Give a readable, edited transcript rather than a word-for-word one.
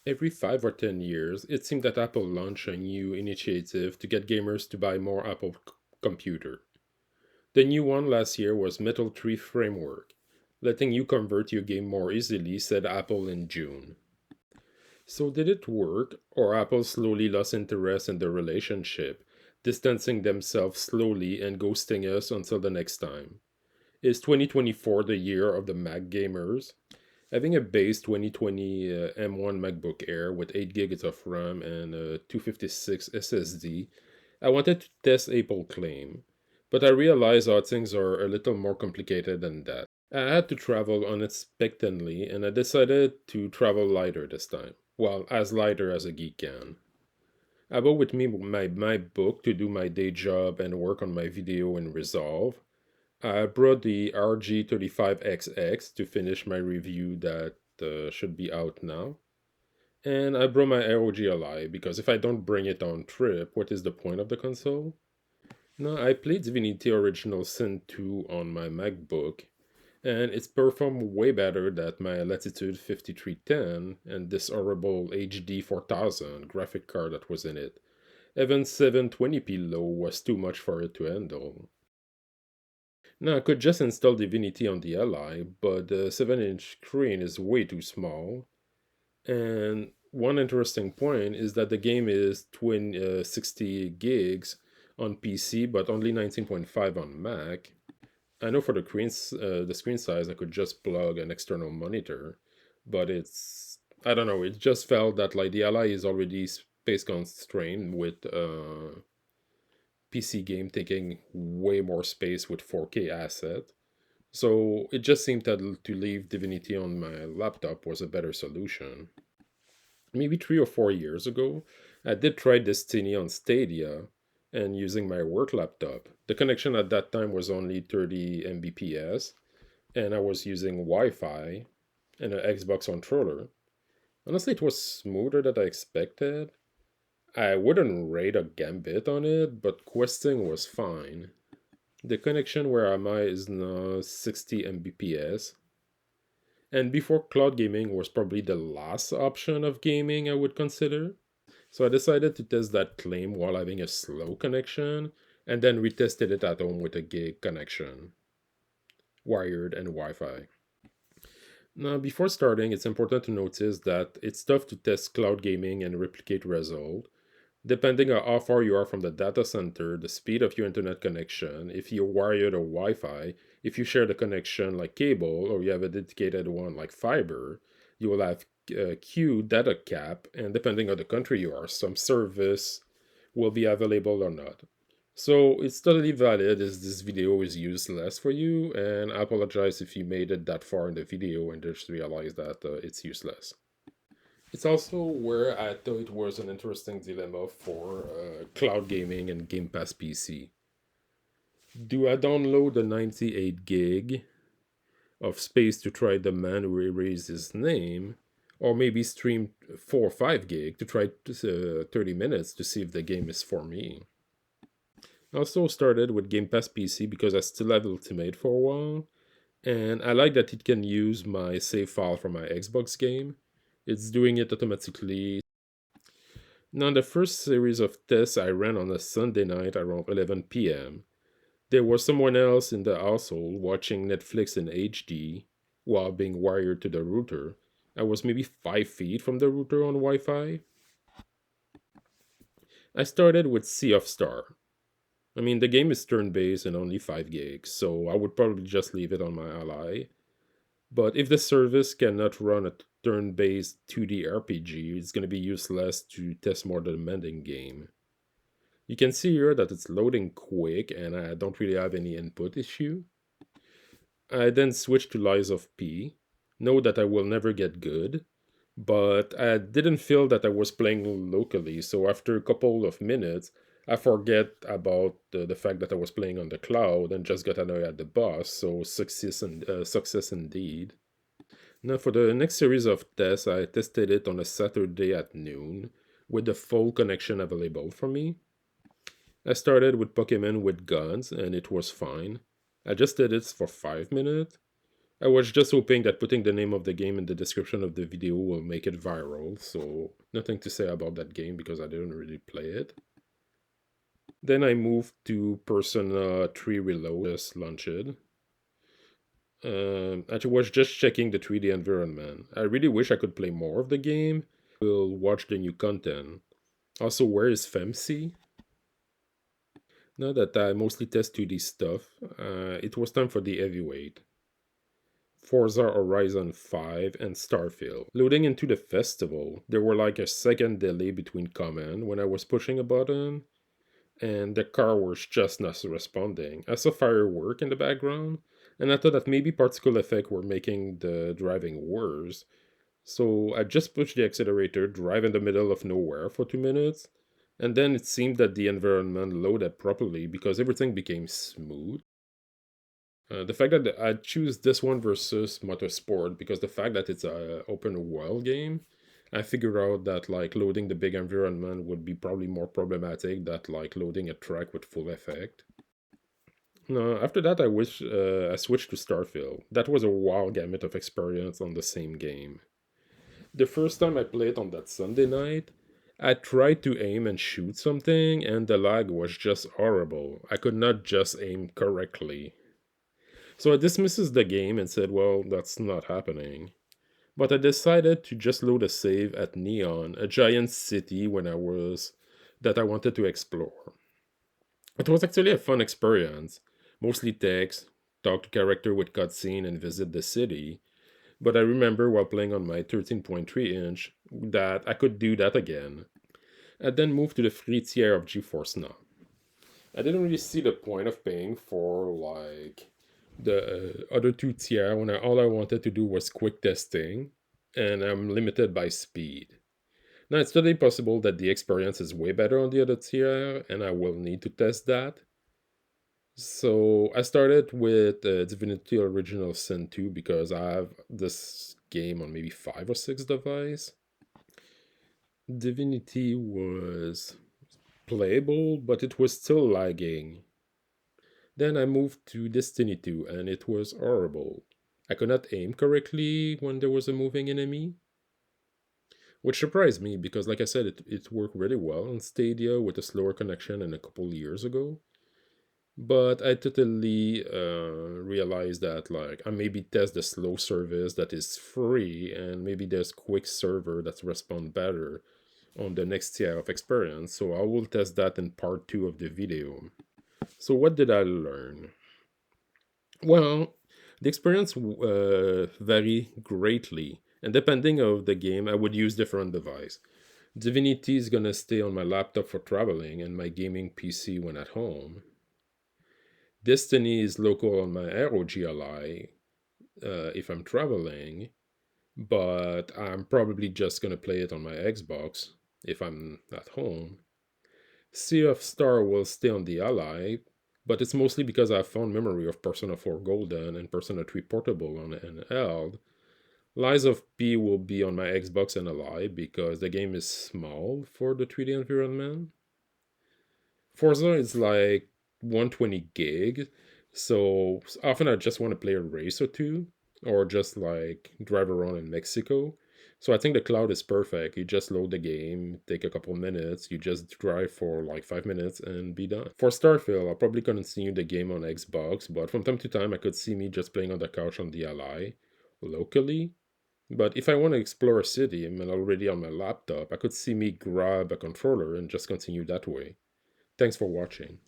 Every 5 or 10 years, it seemed that Apple launched a new initiative to get gamers to buy more Apple computer. The new one last year was Metal Tree Framework, letting you convert your game more easily, said Apple in June. So did it work, or Apple slowly lost interest in the relationship, distancing themselves slowly and ghosting us until the next time? Is 2024 the year of the Mac gamers? Having a base 2020 M1 MacBook Air with 8 gigs of RAM and a 256 SSD, I wanted to test Apple claim, but I realized how things are a little more complicated than that. I had to travel unexpectedly, and I decided to travel lighter this time. Well, as lighter as a geek can. I brought with me my book to do my day job and work on my video in Resolve. I brought the RG35XX to finish my review that should be out now. And I brought my ROG Ally because if I don't bring it on trip, what is the point of the console? No, I played Divinity Original Sin 2 on my MacBook, and it's performed way better than my Latitude 5310 and this horrible HD 4000 graphic card that was in it. Even 720p low was too much for it to handle. Now, I could just install Divinity on the Ally, but the 7-inch screen is way too small. And one interesting point is that the game is 60 gigs on PC, but only 19.5 on Mac. I know for the screen size, I could just plug an external monitor, but I don't know. It just felt that like the Ally is already space constrained with PC game taking way more space with 4K asset. So it just seemed that to leave Divinity on my laptop was a better solution. Maybe 3 or 4 years ago, I did try Destiny on Stadia and using my work laptop. The connection at that time was only 30 mbps, and I was using Wi Fi and an Xbox controller. Honestly, it was smoother than I expected. I wouldn't rate a gambit on it, but questing was fine. The connection where I'm at is now 60 mbps, and before cloud gaming was probably the last option of gaming I would consider. So I decided to test that claim while having a slow connection, and then retested it at home with a gig connection, wired and Wi Fi. Now, before starting, it's important to notice that it's tough to test cloud gaming and replicate result. Depending on how far you are from the data center, the speed of your internet connection, if you're wired or Wi Fi, if you share the connection like cable or you have a dedicated one like fiber, you will have queue data cap, and depending on the country you are, some service will be available or not. So it's totally valid as this video is useless for you, and I apologize if you made it that far in the video and just realized that it's useless. It's also where I thought it was an interesting dilemma for cloud gaming and Gamepass PC. Do I download the 98 gig of space to try the man who erased his name, or maybe stream 4 or 5 gig to try 30 minutes to see if the game is for me? I also started with Game Pass PC because I still have Ultimate for a while, and I like that it can use my save file from my Xbox game. It's doing it automatically. Now, the first series of tests I ran on a Sunday night around 11 p.m. There was someone else in the household watching Netflix in HD while being wired to the router. I was maybe 5 feet from the router on Wi Fi. I started with Sea of Star. I mean, the game is turn based and only 5 gigs, so I would probably just leave it on my Ally. But if the service cannot run a turn based 2D RPG, it's going to be useless to test more demanding game. You can see here that it's loading quick and I don't really have any input issue. I then switched to Lies of P. Know that I will never get good, but I didn't feel that I was playing locally, so after a couple of minutes, I forget about the fact that I was playing on the cloud and just got annoyed at the boss, so success indeed. Now, for the next series of tests, I tested it on a Saturday at noon with the full connection available for me. I started with Pokemon with guns and it was fine. I just did it for 5 minutes. I was just hoping that putting the name of the game in the description of the video will make it viral, so nothing to say about that game because I didn't really play it. Then I moved to Persona 3 Reload, just launched it. I was just checking the 3D environment. I really wish I could play more of the game. We'll watch the new content. Also, where is Femc? Now that I mostly test 2D stuff, it was time for the heavyweight. Forza Horizon 5 and Starfield. Loading into the festival, there were like a second delay between command when I was pushing a button, and the car was just not responding. I saw firework in the background, and I thought that maybe particle effects were making the driving worse. So I just pushed the accelerator, drive in the middle of nowhere for 2 minutes, and then it seemed that the environment loaded properly because everything became smooth. The fact that I choose this one versus Motorsport because the fact that it's a open world game, I figured out that like loading the big environment would be probably more problematic than like loading a track with full effect. No, after that I switched to Starfield. That was a wild gamut of experience on the same game. The first time I played on that Sunday night, I tried to aim and shoot something, and the lag was just horrible. I could not just aim correctly. So I dismisses the game and said, well, that's not happening. But I decided to just load a save at Neon, a giant city that I wanted to explore. It was actually a fun experience, mostly text, talk to character with cutscene and visit the city. But I remember while playing on my 13.3-inch that I could do that again. I then moved to the free tier of GeForce now. I didn't really see the point of paying for like the other two tier when all I wanted to do was quick testing, and I'm limited by speed. Now it's totally possible that the experience is way better on the other tier, and I will need to test that. So I started with Divinity Original Sin 2 because I have this game on maybe 5 or 6 devices. Divinity was playable, but it was still lagging. Then I moved to Destiny 2 and it was horrible. I could not aim correctly when there was a moving enemy, which surprised me because, like I said, it worked really well on Stadia with a slower connection than a couple years ago. But I totally realized that like I maybe test the slow service that is free, and maybe there's quick server that's respond better on the next tier of experience. So I will test that in part 2 of the video. So what did I learn? Well, the experience vary greatly, and depending of the game, I would use different device. Divinity is gonna stay on my laptop for traveling and my gaming PC when at home. Destiny is local on my Aero GLI if I'm traveling, but I'm probably just gonna play it on my Xbox if I'm at home. Sea of Star will stay on the Ally, but it's mostly because I have fond memory of Persona 4 Golden and Persona 3 Portable on handheld. Lies of P will be on my Xbox and Ally because the game is small for the 3D environment. Forza is like 120 gig, so often I just want to play a race or two, or just like drive around in Mexico. So I think the cloud is perfect. You just load the game, take a couple minutes, you just drive for like 5 minutes and be done. For Starfield, I'll probably continue the game on Xbox, but from time to time I could see me just playing on the couch on the Ally locally. But if I want to explore a city and I'm already on my laptop, I could see me grab a controller and just continue that way. Thanks for watching.